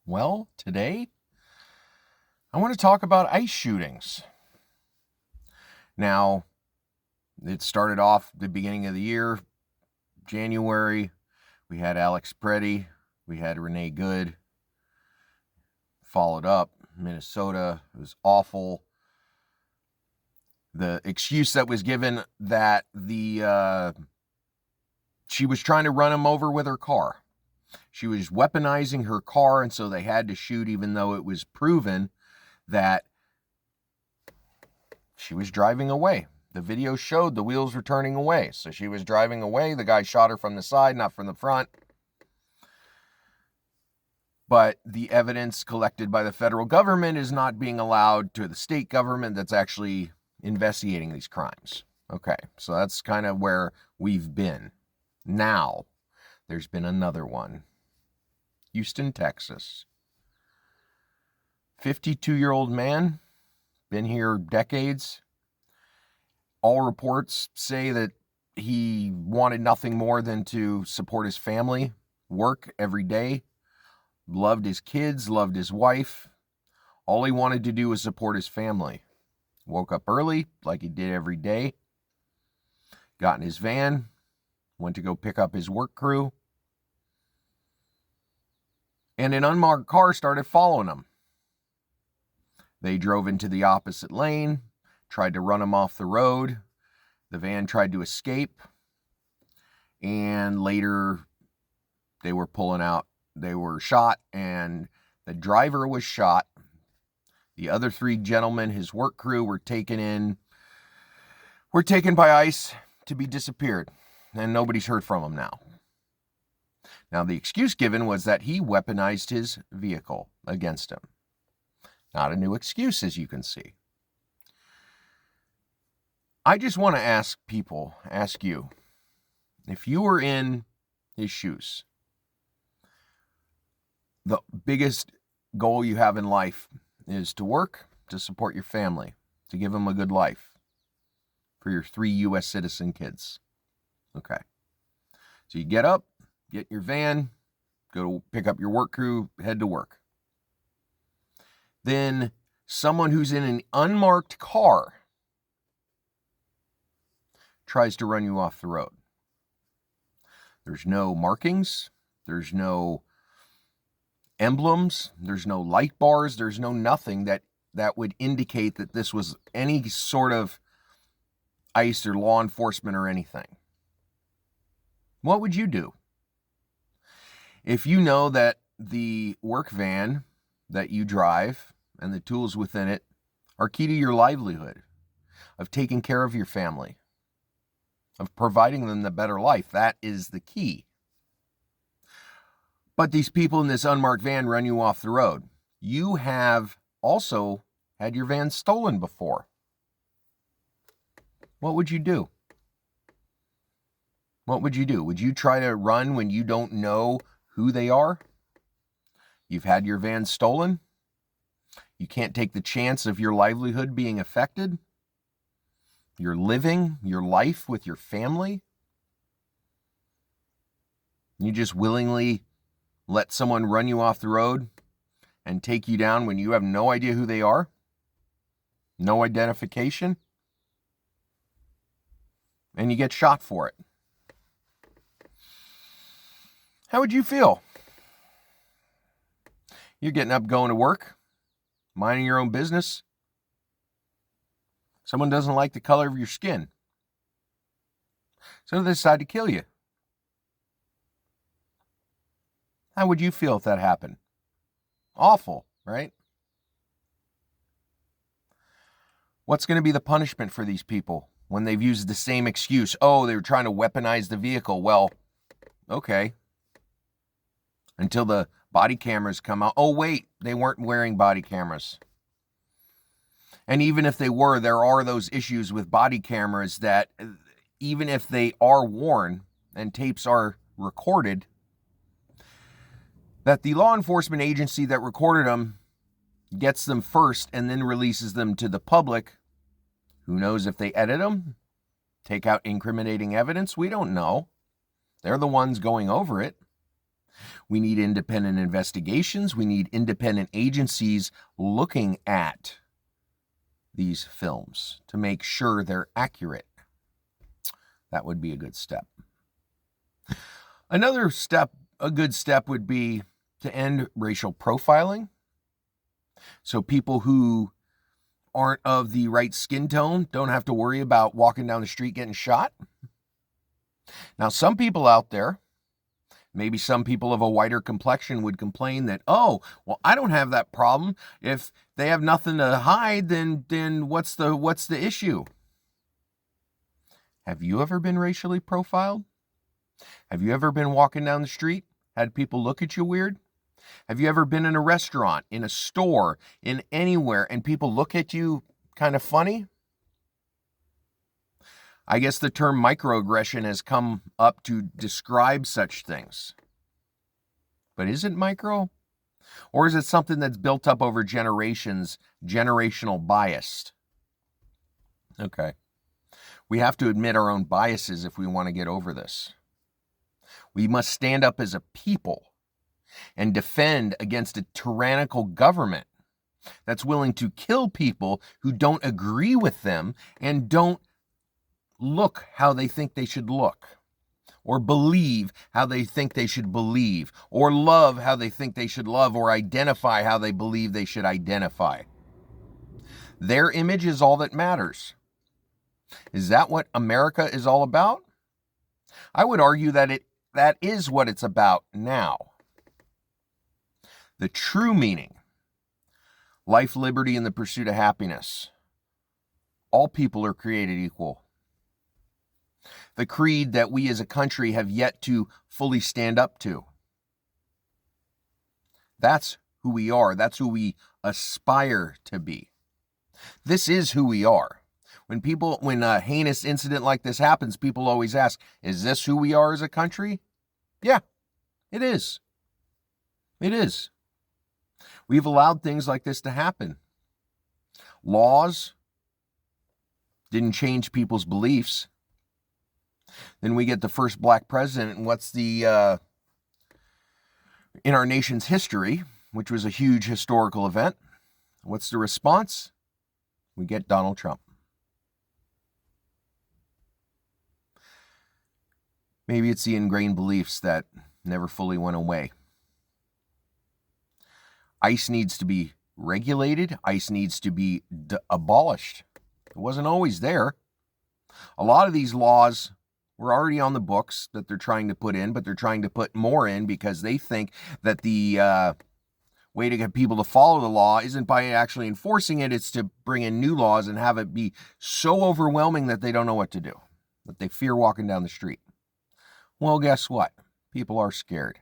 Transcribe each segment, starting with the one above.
Well, today I want to talk about ice shootings. Now, it started off the beginning of the year, January. We had Alex Preddy, we had Renee Good, followed up Minnesota. It was awful. The excuse that was given that she was trying to run him over with her car. She was weaponizing her car, and so they had to shoot, even though it was proven that she was driving away. The video showed the wheels were turning away, so she was driving away. The guy shot her from the side, not from the front. But the evidence collected by the federal government is not being allowed to the state government that's actually investigating these crimes. Okay, so that's kind of where we've been. Now, there's been another one. Houston, Texas. 52-year-old man, been here decades. All reports say that he wanted nothing more than to support his family, work every day, loved his kids, loved his wife. All he wanted to do was support his family. Woke up early, like he did every day, got in his van, went to go pick up his work crew, and an unmarked car started following him. They drove into the opposite lane, tried to run him off the road. The van tried to escape, and later they were pulling out. They were shot, and the driver was shot. The other three gentlemen, his work crew, were taken by ICE to be disappeared, and nobody's heard from them now. Now, the excuse given was that he weaponized his vehicle against him. Not a new excuse, as you can see. I just want to ask you, if you were in his shoes, the biggest goal you have in life is to work, to support your family, to give them a good life for your 3 U.S. citizen kids. Okay. So you get up, get in your van, go to pick up your work crew, head to work. Then someone who's in an unmarked car tries to run you off the road. There's no markings, there's no emblems, there's no light bars, there's no nothing that would indicate that this was any sort of ICE or law enforcement or anything. What would you do? If you know that the work van that you drive and the tools within it are key to your livelihood, of taking care of your family, of providing them the better life, that is the key. But these people in this unmarked van run you off the road. You have also had your van stolen before. What would you do? What would you do? Would you try to run when you don't know who they are? You've had your van stolen. You can't take the chance of your livelihood being affected. You're living your life with your family. You just willingly let someone run you off the road and take you down when you have no idea who they are? No identification? And you get shot for it. How would you feel? You're getting up, going to work, minding your own business. Someone doesn't like the color of your skin, so they decide to kill you. How would you feel if that happened? Awful, right? What's going to be the punishment for these people when they've used the same excuse? Oh, they were trying to weaponize the vehicle. Well, okay. Until the body cameras come out. Oh, wait, they weren't wearing body cameras. And even if they were, there are those issues with body cameras that even if they are worn and tapes are recorded, that the law enforcement agency that recorded them gets them first and then releases them to the public. Who knows if they edit them, take out incriminating evidence? We don't know. They're the ones going over it. We need independent investigations. We need independent agencies looking at these films to make sure they're accurate. That would be a good step. Another step, a good step, would be to end racial profiling. So people who aren't of the right skin tone don't have to worry about walking down the street getting shot. Now, some people out there, maybe some people of a whiter complexion, would complain that, oh, well, I don't have that problem. If they have nothing to hide, then what's the issue? Have you ever been racially profiled? Have you ever been walking down the street, had people look at you weird? Have you ever been in a restaurant, in a store, in anywhere, and people look at you kind of funny? I guess the term microaggression has come up to describe such things. But is it micro? Or is it something that's built up over generations, generational bias? Okay. We have to admit our own biases if we want to get over this. We must stand up as a people and defend against a tyrannical government that's willing to kill people who don't agree with them and don't look how they think they should look, or believe how they think they should believe, or love how they think they should love, or identify how they believe they should identify. Their image is all that matters. Is that what America is all about? I would argue that that is what it's about now. The true meaning, life, liberty, and the pursuit of happiness. All people are created equal. The creed that we as a country have yet to fully stand up to. That's who we are. That's who we aspire to be. This is who we are. When a heinous incident like this happens, people always ask, is this who we are as a country? Yeah, it is. It is. We've allowed things like this to happen. Laws didn't change people's beliefs. Then we get the first black president, and what's in our nation's history, which was a huge historical event, what's the response? We get Donald Trump. Maybe it's the ingrained beliefs that never fully went away. ICE needs to be regulated. ICE needs to be abolished. It wasn't always there. A lot of these laws were already on the books that they're trying to put in, but they're trying to put more in because they think that the way to get people to follow the law isn't by actually enforcing it, it's to bring in new laws and have it be so overwhelming that they don't know what to do, that they fear walking down the street. Well, guess what? People are scared.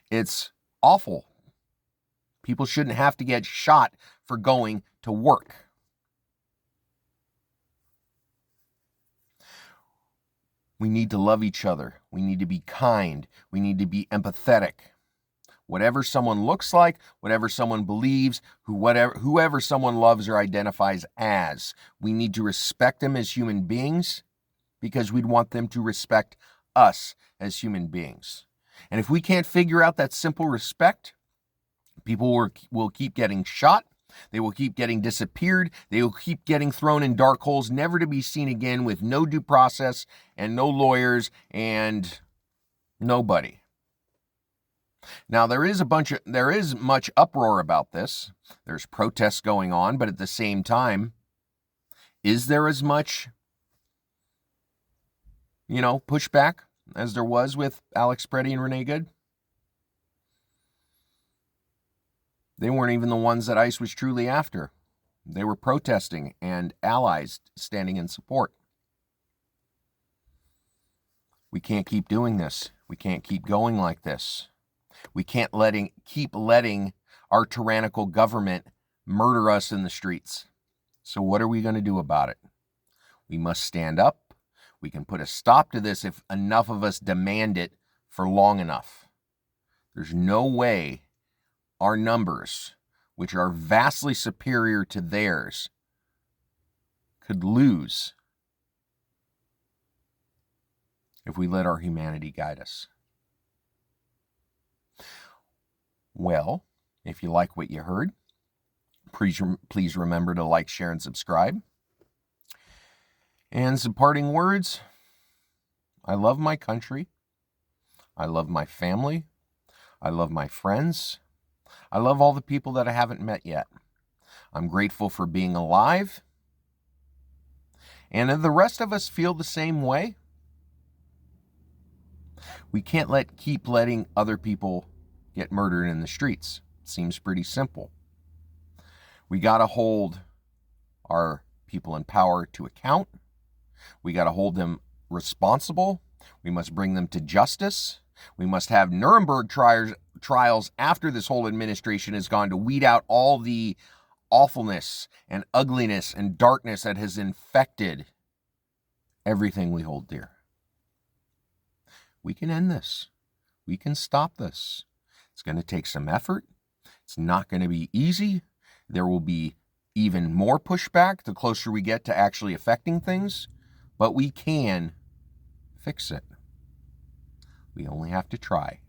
It's awful. People shouldn't have to get shot for going to work. We need to love each other. We need to be kind. We need to be empathetic. Whatever someone looks like, whatever someone believes, whoever someone loves or identifies as, we need to respect them as human beings because we'd want them to respect us as human beings. And if we can't figure out that simple respect, people will keep getting shot. They will keep getting disappeared. They will keep getting thrown in dark holes, never to be seen again, with no due process and no lawyers and nobody. Now, there is much uproar about this. There's protests going on, but at the same time, is there as much, pushback as there was with Alex Preddy and Renee Good? They weren't even the ones that ICE was truly after. They were protesting and allies standing in support. We can't keep doing this. We can't keep going like this. We can't keep letting our tyrannical government murder us in the streets. So what are we going to do about it? We must stand up. We can put a stop to this if enough of us demand it for long enough. There's no way our numbers, which are vastly superior to theirs, could lose if we let our humanity guide us. Well, if you like what you heard, please remember to like, share, and subscribe. And some parting words. I love my country. I love my family. I love my friends. I love all the people that I haven't met yet. I'm grateful for being alive. And the rest of us feel the same way. We can't keep letting other people get murdered in the streets. Seems pretty simple. We got to hold our people in power to account. We got to hold them responsible. We must bring them to justice. We must have Nuremberg trials after this whole administration has gone to weed out all the awfulness and ugliness and darkness that has infected everything we hold dear. We can end this. We can stop this. It's going to take some effort. It's not going to be easy. There will be even more pushback the closer we get to actually affecting things, but we can fix it. We only have to try.